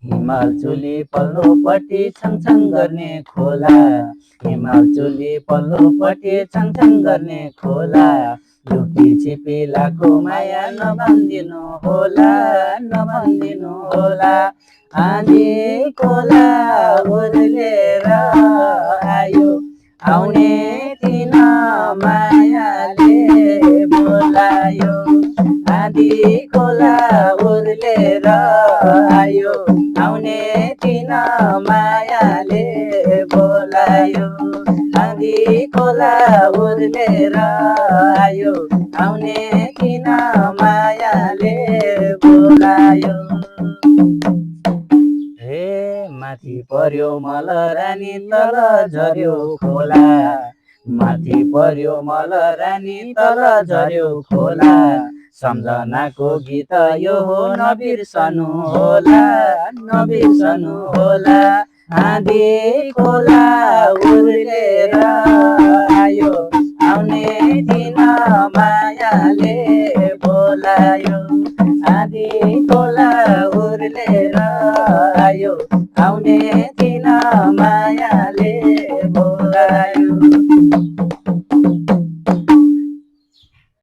हिमाल चुली पल्लोपट्टि छङछङ गर्ने खोला, हिमाल चुली पल्लोपट्टि छङछङ गर्ने खोला, लुकी छिपिलाको माया नभन्दिनु होला, नभन्दिनु होला। आँधी खोला उर्लेर आयो, आउने दिन मायाले बोलायो। आँधी खोला उर्लेर आयो, आउने दिन मायाले बोलायो। आँधी खोला उर्लेर आयो, आउने दिन मायाले बोलायो। हे माथि पर्यो मलरानी तल झर्यो खोला, माथि पर्यो मलरानी तल झर्यो खोला। सम्झनाको गीत यो हो नबिर्सनु होला, नबिर्सनु होला। आँधी खोला उर्लेर आयो, आउने दिन मायाले बोलायो। आँधी खोला उर्लेर आयो, आउने दिन माया